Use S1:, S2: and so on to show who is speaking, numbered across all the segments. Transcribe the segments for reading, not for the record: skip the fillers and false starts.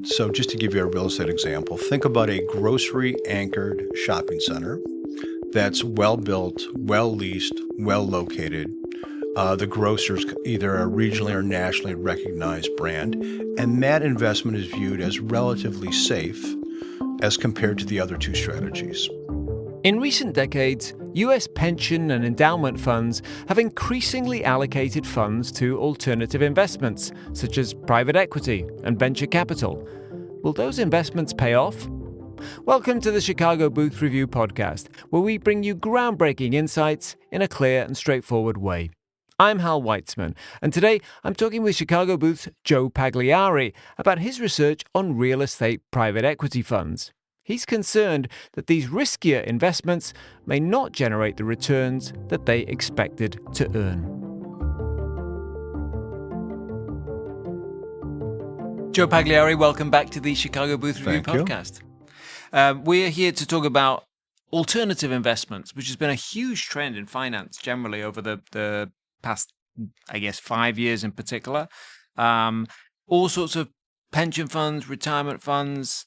S1: So just to give you a real estate example, think about a grocery-anchored shopping center that's well-built, well-leased, well-located. The grocer's either a regionally or nationally recognized brand, and that investment is viewed as relatively safe as compared to the other two strategies.
S2: In recent decades, US pension and endowment funds have increasingly allocated funds to alternative investments, such as private equity and venture capital. Will those investments pay off? Welcome to the Chicago Booth Review podcast, where we bring you groundbreaking insights in a clear and straightforward way. I'm Hal Weitzman, and today I'm talking with Chicago Booth's Joe Pagliari about his research on real estate private equity funds. He's concerned that these riskier investments may not generate the returns that they expected to earn. Joe Pagliari, welcome back to the Chicago Booth Review podcast. We're here to talk about alternative investments, which has been a huge trend in finance generally over the past, 5 years in particular. All sorts of pension funds, retirement funds.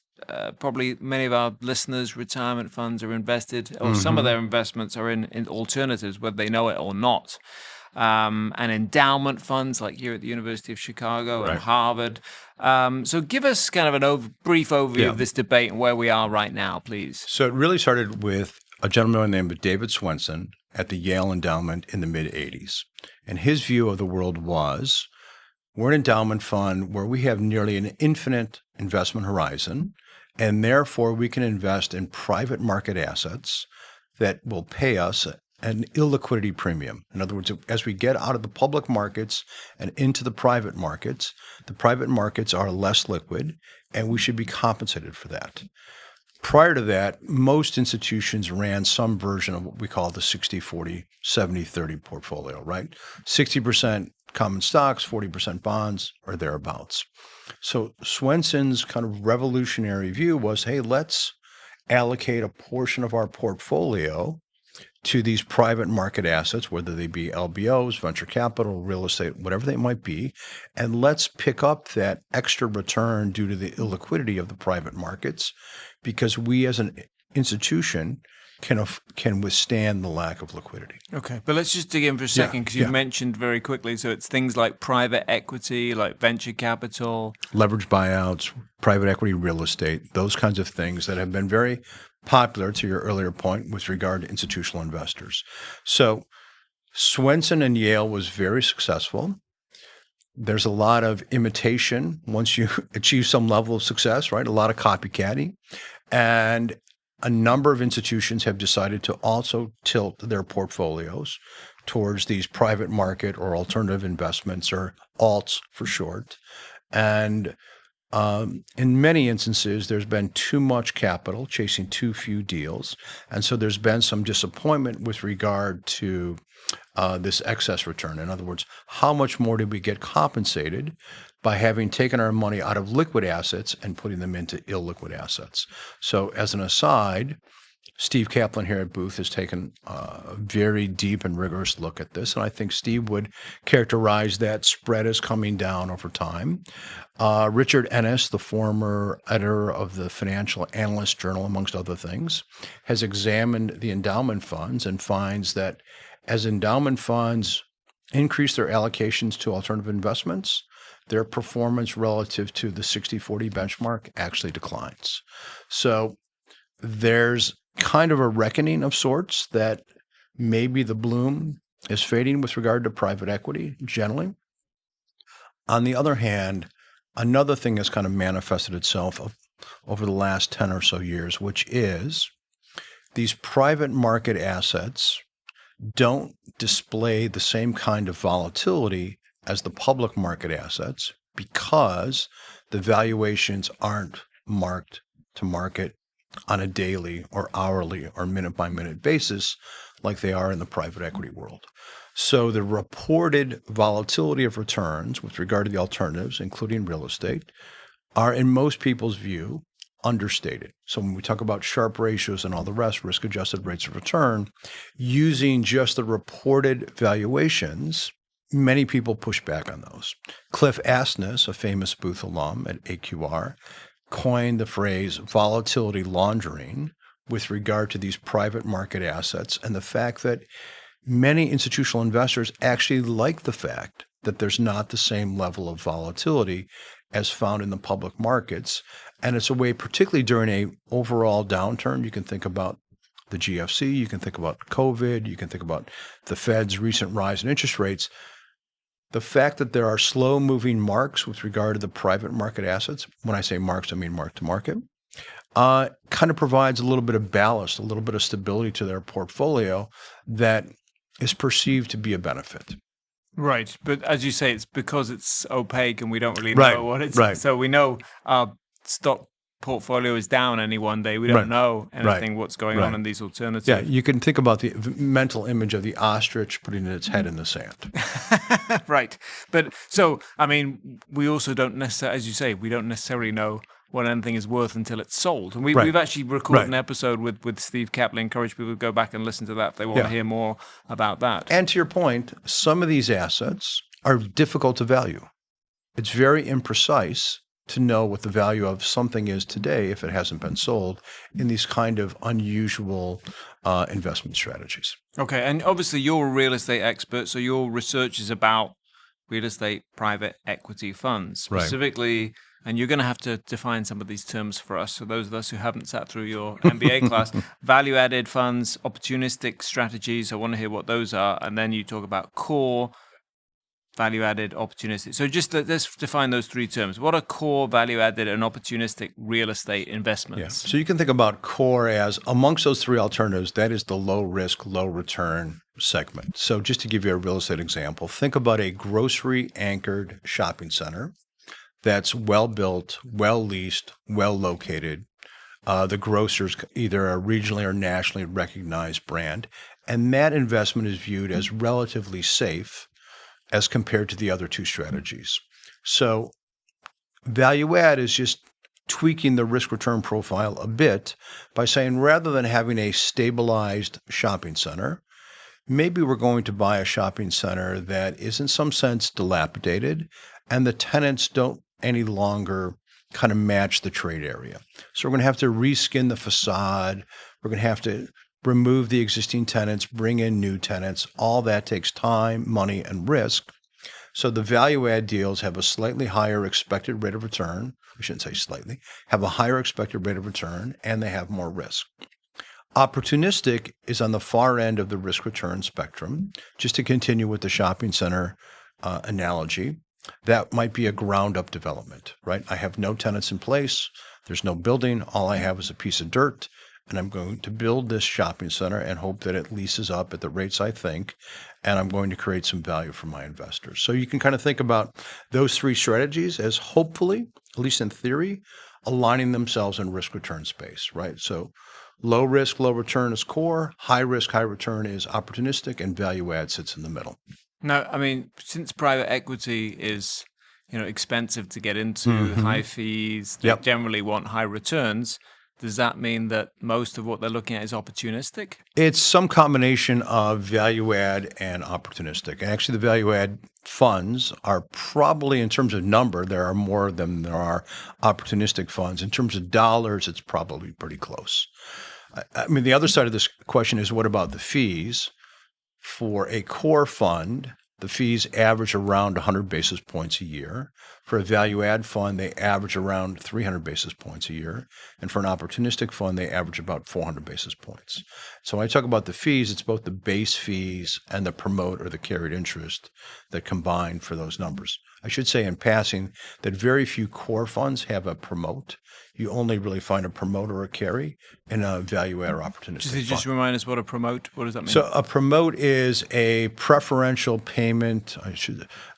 S2: Probably many of our listeners' retirement funds are invested, or some of their investments are in alternatives, whether they know it or not. And endowment funds, like here at the University of Chicago and Harvard. So give us kind of a brief overview of this debate and where we are right now, please.
S1: So it really started with a gentleman named David Swensen at the Yale Endowment in the mid-'80s. And his view of the world was, we're an endowment fund where we have nearly an infinite investment horizon, and therefore we can invest in private market assets that will pay us an illiquidity premium. In other words, as we get out of the public markets and into the private markets are less liquid, and we should be compensated for that. Prior to that, most institutions ran some version of what we call the 60-40, 70-30 portfolio, right? 60% common stocks, 40% bonds, or thereabouts. So Swensen's kind of revolutionary view was, hey, let's allocate a portion of our portfolio to these private market assets, whether they be LBOs, venture capital, real estate, whatever they might be, and let's pick up that extra return due to the illiquidity of the private markets, because we as an institution can withstand the lack of liquidity.
S2: Okay, but let's just dig in for a second, because you mentioned very quickly, so it's things like private equity, like venture capital.
S1: Leveraged buyouts, private equity, real estate, those kinds of things that have been very popular, to your earlier point, with regard to institutional investors. So Swensen and Yale was very successful. There's a lot of imitation once you achieve some level of success, right? A lot of copycatting. And a number of institutions have decided to also tilt their portfolios towards these private market or alternative investments, or alts for short. And in many instances, there's been too much capital chasing too few deals. And so there's been some disappointment with regard to this excess return. In other words, how much more did we get compensated by having taken our money out of liquid assets and putting them into illiquid assets? So as an aside, Steve Kaplan here at Booth has taken a very deep and rigorous look at this, and I think Steve would characterize that spread as coming down over time. Richard Ennis, the former editor of the Financial Analyst Journal, amongst other things, has examined the endowment funds and finds that as endowment funds increase their allocations to alternative investments, their performance relative to the 60-40 benchmark actually declines. So there's kind of a reckoning of sorts that maybe the bloom is fading with regard to private equity generally. On the other hand, another thing has kind of manifested itself over the last 10 or so years, which is these private market assets don't display the same kind of volatility as the public market assets, because the valuations aren't marked to market on a daily or hourly or minute-by-minute basis like they are in the private equity world. So the reported volatility of returns with regard to the alternatives, including real estate, are, in most people's view, understated. So when we talk about Sharpe ratios and all the rest, risk-adjusted rates of return, using just the reported valuations many people push back on those. Cliff Asness, a famous Booth alum at AQR, coined the phrase volatility laundering with regard to these private market assets and the fact that many institutional investors actually like the fact that there's not the same level of volatility as found in the public markets. And it's a way, particularly during a overall downturn, you can think about the GFC, you can think about COVID, you can think about the Fed's recent rise in interest rates. The fact that there are slow-moving marks with regard to the private market assets, when I say marks, I mean mark-to-market, kind of provides a little bit of ballast, a little bit of stability to their portfolio that is perceived to be a benefit.
S2: Right. But as you say, it's because it's opaque and we don't really know what it's.
S1: Right.
S2: So we know our stock portfolio is down any one day. We don't know anything what's going on in these alternatives.
S1: Yeah, you can think about the mental image of the ostrich putting its head in the sand.
S2: Right. But so, I mean, we also don't necessarily, as you say, we don't necessarily know what anything is worth until it's sold. And we've actually recorded an episode with Steve Kaplan. Encourage people to go back and listen to that if they want to hear more about that.
S1: And to your point, some of these assets are difficult to value. It's very imprecise to know what the value of something is today if it hasn't been sold in these kind of unusual investment strategies.
S2: Okay, and obviously you're a real estate expert, so your research is about real estate private equity funds specifically, and you're going to have to define some of these terms for us. So those of us who haven't sat through your MBA class, value-added funds, opportunistic strategies, I want to hear what those are, and then you talk about core, value-added, opportunistic. So just let's define those three terms. What are core, value-added, and opportunistic real estate investments?
S1: Yeah. So you can think about core as, amongst those three alternatives, that is the low-risk, low-return segment. So just to give you a real estate example, think about a grocery-anchored shopping center that's well-built, well-leased, well-located. The grocer's either a regionally or nationally recognized brand, and that investment is viewed as relatively safe as compared to the other two strategies. So value add is just tweaking the risk return profile a bit by saying rather than having a stabilized shopping center, maybe we're going to buy a shopping center that is in some sense dilapidated and the tenants don't any longer kind of match the trade area. So we're going to have to reskin the facade. We're going to have to remove the existing tenants, bring in new tenants. All that takes time, money, and risk. So the value add deals have a slightly higher expected rate of return. I shouldn't say slightly, have a higher expected rate of return, and they have more risk. Opportunistic is on the far end of the risk return spectrum. Just to continue with the shopping center analogy, that might be a ground up development, right? I have no tenants in place. There's no building. All I have is a piece of dirt. And I'm going to build this shopping center and hope that it leases up at the rates I think, and I'm going to create some value for my investors. So you can kind of think about those three strategies as hopefully, at least in theory, aligning themselves in risk-return space, right? So low risk, low return is core, high risk, high return is opportunistic, and value add sits in the middle.
S2: Now, I mean, since private equity is, expensive to get into, high fees, they generally want high returns. Does that mean that most of what they're looking at is opportunistic? It's
S1: some combination of value add and opportunistic. And actually, the value add funds are probably, in terms of number, there are more than there are opportunistic funds. In terms of dollars, it's probably pretty close. I mean, the other side of this question is, what about the fees? For a core fund, the fees average around 100 basis points a year. For a value add fund, they average around 300 basis points a year. And for an opportunistic fund, they average about 400 basis points. So when I talk about the fees, it's both the base fees and the promote or the carried interest that combine for those numbers. I should say in passing that very few core funds have a promote. You only really find a promote or a carry in a value add or opportunistic fund.
S2: Just remind us what a promote, what does that mean?
S1: So a promote is a preferential payment,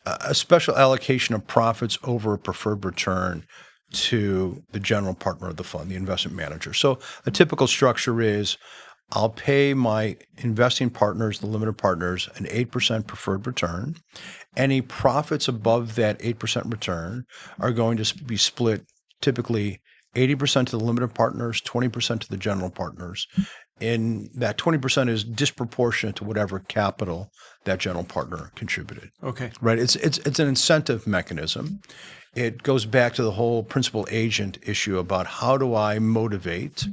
S1: a special allocation of profits over a preferred return to the general partner of the fund, the investment manager. So a typical structure is I'll pay my investing partners, the limited partners, an 8% preferred return. Any profits above that 8% return are going to be split typically 80% to the limited partners, 20% to the general partners. And that 20% is disproportionate to whatever capital that general partner contributed.
S2: Okay.
S1: Right? It's an incentive mechanism. It goes back to the whole principal agent issue about how do I motivate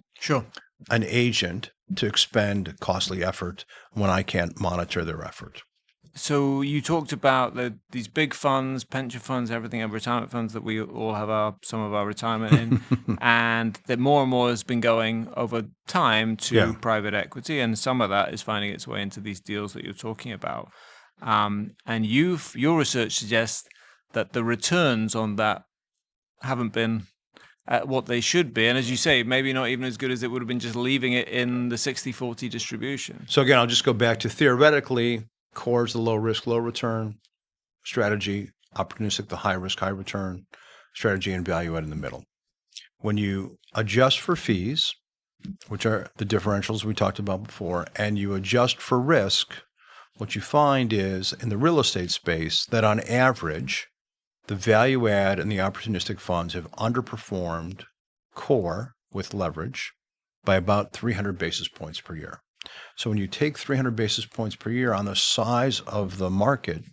S1: an agent to expend costly effort when I can't monitor their effort.
S2: So you talked about these big funds, pension funds, everything, and retirement funds that we all have some of our retirement in, and that more and more has been going over time to private equity, and some of that is finding its way into these deals that you're talking about. And your research suggests that the returns on that haven't been at what they should be. And as you say, maybe not even as good as it would have been just leaving it in the 60-40 distribution.
S1: So again, I'll just go back to theoretically, core is the low risk, low return strategy, opportunistic, the high risk, high return strategy, and value add in the middle. When you adjust for fees, which are the differentials we talked about before, and you adjust for risk, what you find is in the real estate space that on average, the value add and the opportunistic funds have underperformed core with leverage by about 300 basis points per year. So when you take 300 basis points per year on the size of the market,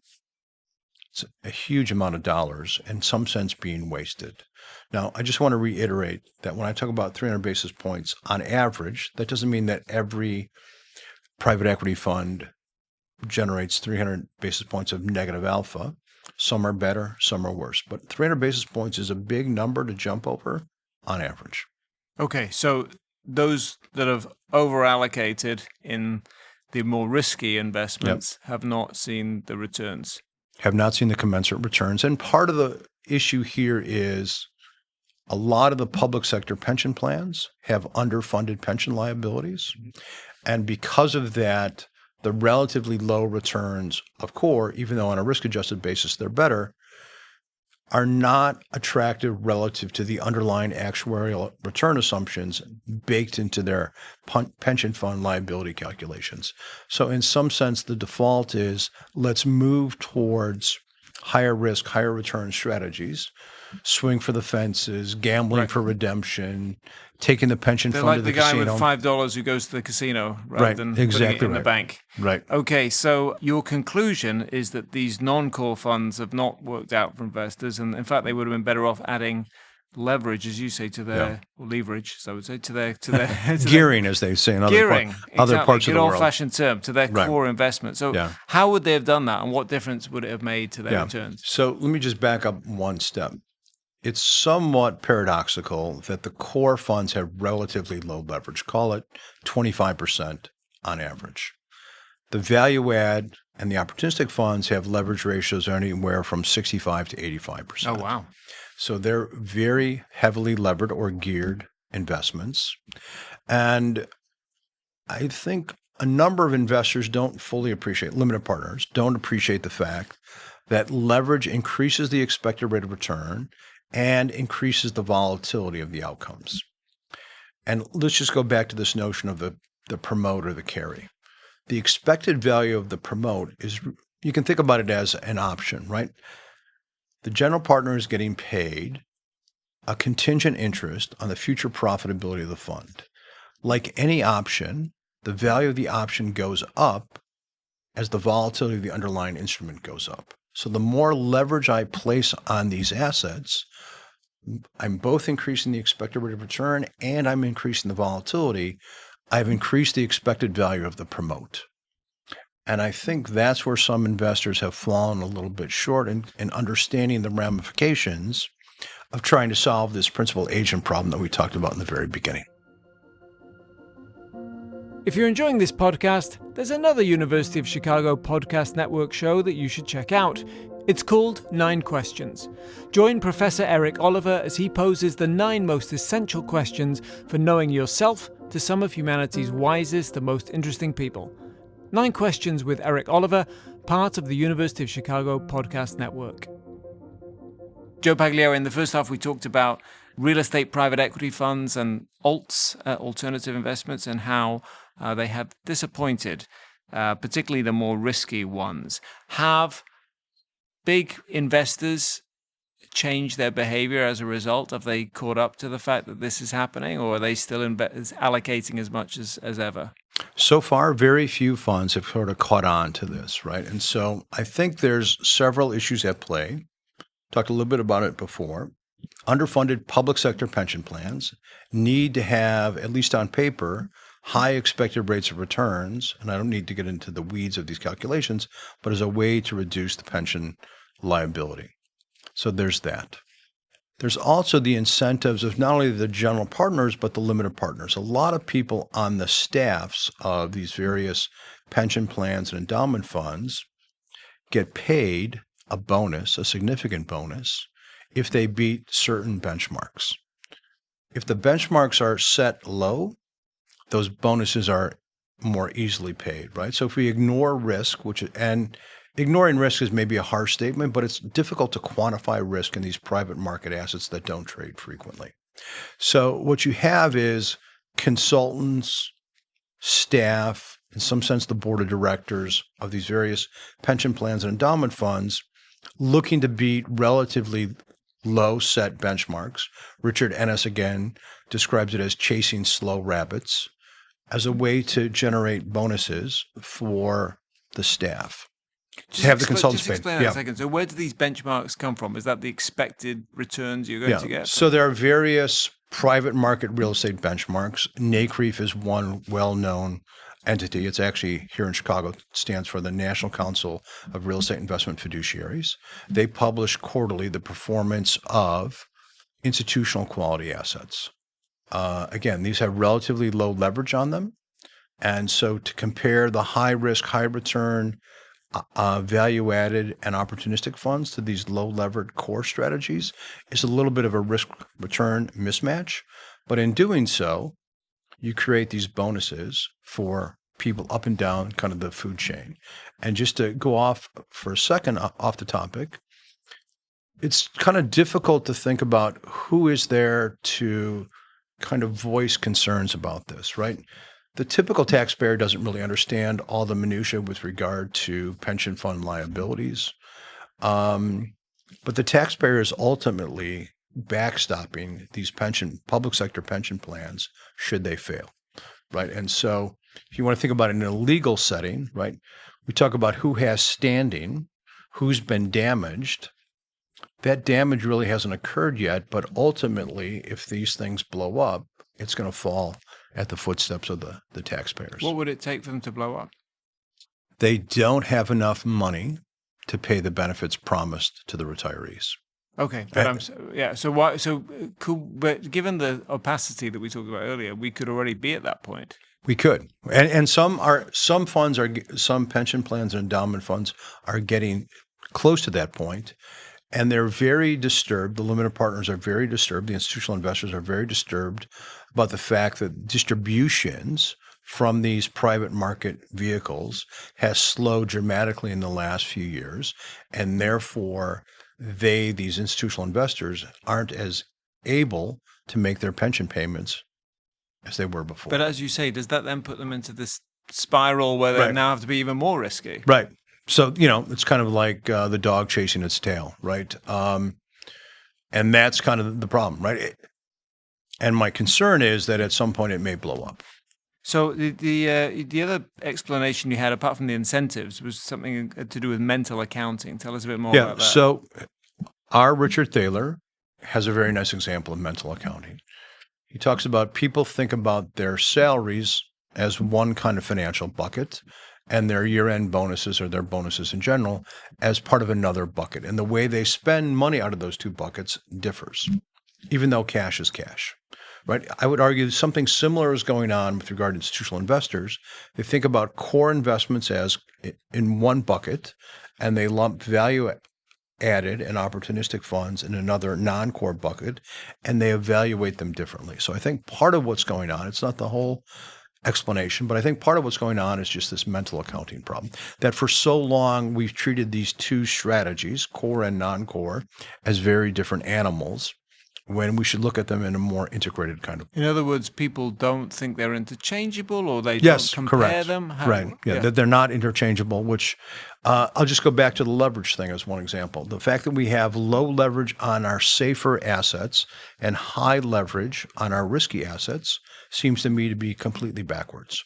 S1: it's a huge amount of dollars, in some sense, being wasted. Now, I just want to reiterate that when I talk about 300 basis points on average, that doesn't mean that every private equity fund generates 300 basis points of negative alpha. Some are better, some are worse. But 300 basis points is a big number to jump over on average.
S2: Okay, so those that have over-allocated in the more risky investments have not seen the returns.
S1: Have not seen the commensurate returns. And part of the issue here is a lot of the public sector pension plans have underfunded pension liabilities. And because of that, the relatively low returns of core, even though on a risk-adjusted basis they're better, are not attractive relative to the underlying actuarial return assumptions baked into their pension fund liability calculations. So in some sense, the default is let's move towards higher risk, higher return strategies, swing for the fences, gambling for redemption, taking the pension fund to the casino.
S2: They're like the guy with $5 who goes to the casino rather than putting it in the bank.
S1: Right.
S2: Okay, so your conclusion is that these non-core funds have not worked out for investors, and in fact, they would have been better off adding leverage, as you say, to their or leverage. So I would say to their
S1: gearing, as they say in other parts of the world.
S2: Good old-fashioned term, to their core investment. So how would they have done that, and what difference would it have made to their returns?
S1: So let me just back up one step. It's somewhat paradoxical that the core funds have relatively low leverage, call it 25% on average. The value add and the opportunistic funds have leverage ratios anywhere from 65 to 85%.
S2: Oh, wow.
S1: So they're very heavily levered or geared investments. And I think a number of investors don't fully appreciate, limited partners don't appreciate the fact that leverage increases the expected rate of return and increases the volatility of the outcomes. And let's just go back to this notion of the promote or the carry. The expected value of the promote is, you can think about it as an option, right? The general partner is getting paid a contingent interest on the future profitability of the fund. Like any option, the value of the option goes up as the volatility of the underlying instrument goes up. So the more leverage I place on these assets, I'm both increasing the expected rate of return and I'm increasing the volatility. I've increased the expected value of the promote. And I think that's where some investors have fallen a little bit short in understanding the ramifications of trying to solve this principal agent problem that we talked about in the very beginning.
S2: If you're enjoying this podcast, there's another University of Chicago Podcast Network show that you should check out. It's called 9 Questions. Join Professor Eric Oliver as he poses the 9 most essential questions for knowing yourself to some of humanity's wisest and most interesting people. 9 Questions with Eric Oliver, part of the University of Chicago Podcast Network. Joe Pagliari, in the first half we talked about real estate private equity funds and alts, alternative investments, and how they have disappointed, particularly the more risky ones. Have big investors changed their behavior as a result? Have they caught up to the fact that this is happening, or are they still allocating as much as ever?
S1: So far, very few funds have sort of caught on to this, right? And so I think there's several issues at play. Talked a little bit about it before. Underfunded public sector pension plans need to have, at least on paper, high expected rates of returns. And I don't need to get into the weeds of these calculations, but as a way to reduce the pension liability. So there's that. There's also the incentives of not only the general partners, but the limited partners. A lot of people on the staffs of these various pension plans and endowment funds get paid a bonus, a significant bonus, if they beat certain benchmarks. If the benchmarks are set low, those bonuses are more easily paid, right? So if we ignore risk, and ignoring risk is maybe a harsh statement, but it's difficult to quantify risk in these private market assets that don't trade frequently. So what you have is consultants, staff, in some sense the board of directors of these various pension plans and endowment funds looking to beat relatively low set benchmarks. Richard Ennis, again, describes it as chasing slow rabbits as a way to generate bonuses for the staff.
S2: Just have the consultants just explain that a second. So where do these benchmarks come from? Is that the expected returns you're going to get?
S1: So there are various private market real estate benchmarks. NACREIF is one well-known entity. It's actually here in Chicago. It stands for the National Council of Real Estate Investment Fiduciaries. They publish quarterly the performance of institutional quality assets. Again, these have relatively low leverage on them. And so to compare the high risk, high return, value added and opportunistic funds to these low levered core strategies is a little bit of a risk return mismatch. But in doing so, you create these bonuses for people up and down kind of the food chain. And just to go off for a second off the topic, it's kind of difficult to think about who is there to kind of voice concerns about this, right? The typical taxpayer doesn't really understand all the minutiae with regard to pension fund liabilities. But the taxpayer is ultimately backstopping these public sector pension plans should they fail, right? And so if you want to think about it in a legal setting, right, we talk about who has standing, who's been damaged. That damage really hasn't occurred yet, but ultimately, if these things blow up, it's going to fall at the footsteps of the taxpayers.
S2: What would it take for them to blow up?
S1: They don't have enough money to pay the benefits promised to the retirees.
S2: Okay, but so why? So but given the opacity that we talked about earlier, we could already be at that point.
S1: We could, and some pension plans and endowment funds are getting close to that point, and they're very disturbed. The limited partners are very disturbed. The institutional investors are very disturbed about the fact that distributions from these private market vehicles has slowed dramatically in the last few years, and therefore these institutional investors aren't as able to make their pension payments as they were before.
S2: But as you say, does that then put them into this spiral where they now have to be even more risky?
S1: Right. So, it's kind of like the dog chasing its tail, right? And that's kind of the problem, right? And my concern is that at some point it may blow up.
S2: So the other explanation you had, apart from the incentives, was something to do with mental accounting. Tell us a bit more about that.
S1: So our Richard Thaler has a very nice example of mental accounting. He talks about people think about their salaries as one kind of financial bucket and their year-end bonuses or their bonuses in general as part of another bucket. And the way they spend money out of those two buckets differs, even though cash is cash. Right. I would argue something similar is going on with regard to institutional investors. They think about core investments as in one bucket, and they lump value added and opportunistic funds in another non-core bucket, and they evaluate them differently. So I think part of what's going on, it's not the whole explanation, but I think part of what's going on is just this mental accounting problem, that for so long we've treated these two strategies, core and non-core, as very different animals, when we should look at them in a more integrated kind of.
S2: In other words, people don't think they're interchangeable, or they
S1: Yes,
S2: don't compare
S1: correct.
S2: them?
S1: Right. Yeah, that they're not interchangeable, which I'll just go back to the leverage thing as one example. The fact that we have low leverage on our safer assets and high leverage on our risky assets seems to me to be completely backwards.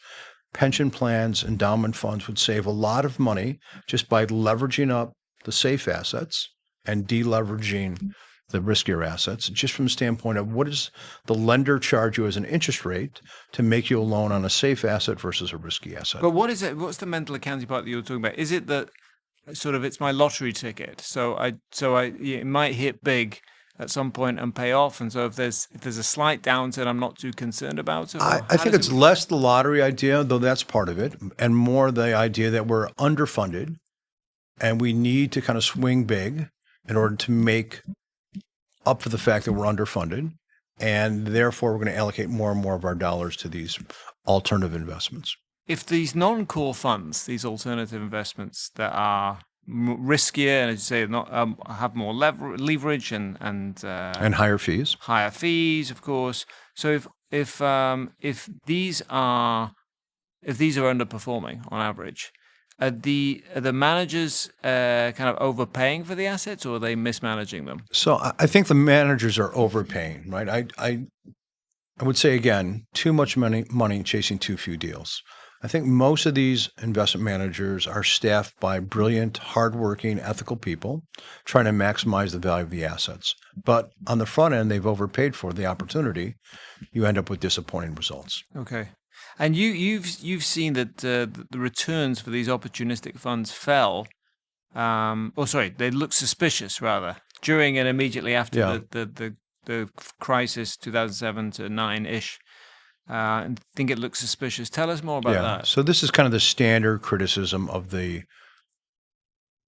S1: Pension plans, endowment funds would save a lot of money just by leveraging up the safe assets and deleveraging the riskier assets, just from the standpoint of what does the lender charge you as an interest rate to make you a loan on a safe asset versus a risky asset.
S2: But what is it? What's the mental accounting part that you're talking about? Is it that sort of it's my lottery ticket? So it might hit big at some point and pay off. And so if there's a slight downturn, I'm not too concerned about it.
S1: I think it's less the lottery idea, though that's part of it, and more the idea that we're underfunded and we need to kind of swing big in order to make up for the fact that we're underfunded, and therefore we're going to allocate more and more of our dollars to these alternative investments.
S2: If these non-core funds, these alternative investments that are riskier and, as you say, not have more leverage and
S1: higher fees,
S2: of course. So if these are underperforming on average, are the managers kind of overpaying for the assets, or are they mismanaging them?
S1: So I think the managers are overpaying, right? I would say, again, too much money chasing too few deals. I think most of these investment managers are staffed by brilliant, hardworking, ethical people trying to maximize the value of the assets. But on the front end, they've overpaid for the opportunity. You end up with disappointing results.
S2: Okay. And you've seen that the returns for these opportunistic funds fell. They look suspicious rather during and immediately after the crisis, 2007 to 9-ish. I think it looks suspicious. Tell us more about that.
S1: So this is kind of the standard criticism of the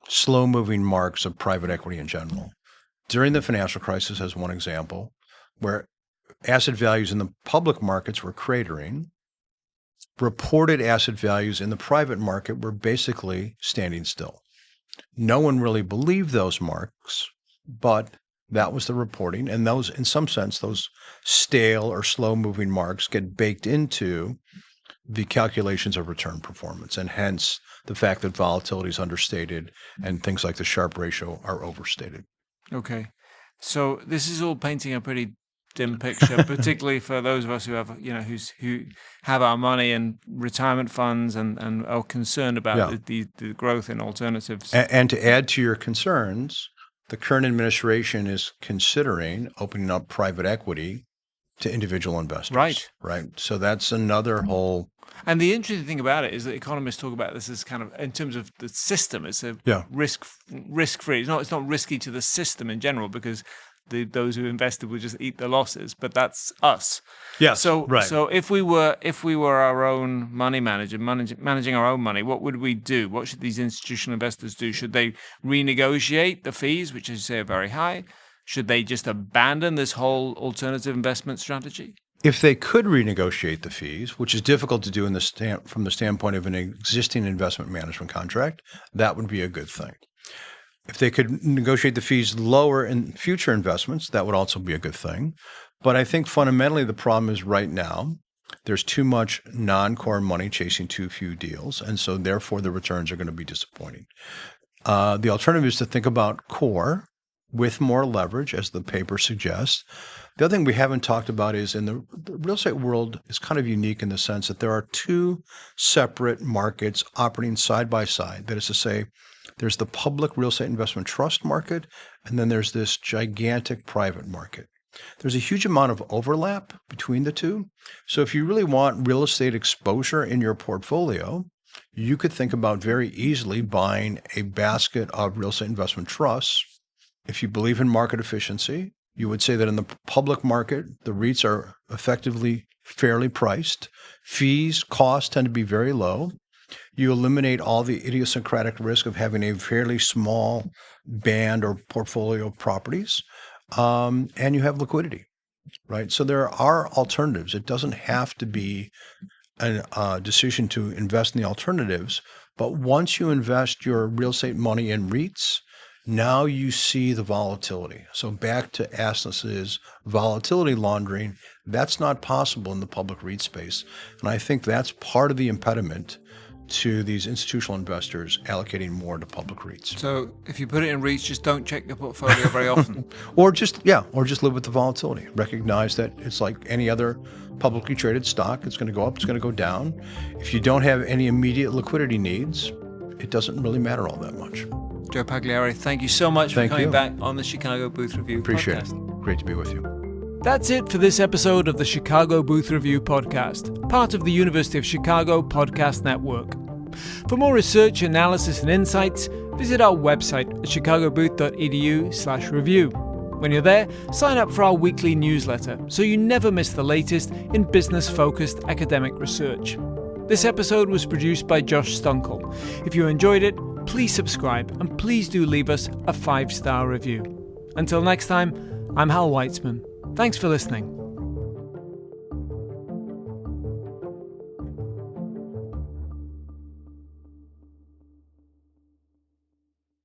S1: slow-moving marks of private equity in general. During the financial crisis, as one example, where asset values in the public markets were cratering, reported asset values in the private market were basically standing still. No one really believed those marks, but that was the reporting. And those, in some sense, those stale or slow-moving marks get baked into the calculations of return performance, and hence the fact that volatility is understated and things like the Sharpe ratio are overstated.
S2: Okay. So this is all painting a pretty dim picture, particularly for those of us who have, who have our money in retirement funds and are concerned about the growth in alternatives.
S1: And to add to your concerns, the current administration is considering opening up private equity to individual investors. Right. So that's another whole.
S2: And the interesting thing about it is that economists talk about this as kind of, in terms of the system, it's a risk-free. It's not risky to the system in general, because those who invested would just eat the losses, but that's us.
S1: Yes.
S2: So if we were our own money manager, managing our own money, what would we do? What should these institutional investors do? Should they renegotiate the fees, which, as you say, are very high? Should they just abandon this whole alternative investment strategy?
S1: If they could renegotiate the fees, which is difficult to do from the standpoint of an existing investment management contract, that would be a good thing. If they could negotiate the fees lower in future investments, that would also be a good thing. But I think fundamentally the problem is right now there's too much non-core money chasing too few deals, and so therefore the returns are going to be disappointing. The alternative is to think about core with more leverage, as the paper suggests. The other thing we haven't talked about is in the real estate world is kind of unique in the sense that there are two separate markets operating side by side. That is to say, there's the public real estate investment trust market, and then there's this gigantic private market. There's a huge amount of overlap between the two. So if you really want real estate exposure in your portfolio, you could think about very easily buying a basket of real estate investment trusts. If you believe in market efficiency, you would say that in the public market, the REITs are effectively fairly priced. Costs tend to be very low. You eliminate all the idiosyncratic risk of having a fairly small band or portfolio of properties, and you have liquidity, right? So there are alternatives. It doesn't have to be a decision to invest in the alternatives, but once you invest your real estate money in REITs, Now you see the volatility. So back to Asness's volatility laundering, that's not possible in the public REIT space. And I think that's part of the impediment to these institutional investors allocating more to public REITs.
S2: So if you put it in REITs, just don't check your portfolio very often.
S1: or just live with the volatility. Recognize that it's like any other publicly traded stock. It's going to go up, it's going to go down. If you don't have any immediate liquidity needs, it doesn't really matter all that much.
S2: Joe Pagliari, thank you so much for coming back on the Chicago Booth Review
S1: Appreciate
S2: podcast.
S1: It. Great to be with you.
S2: That's it for this episode of the Chicago Booth Review podcast, part of the University of Chicago Podcast Network. For more research, analysis, and insights, visit our website at chicagobooth.edu/review. When you're there, sign up for our weekly newsletter so you never miss the latest in business-focused academic research. This episode was produced by Josh Stunkel. If you enjoyed it, please subscribe and please do leave us a 5-star review. Until next time, I'm Hal Weitzman. Thanks for listening.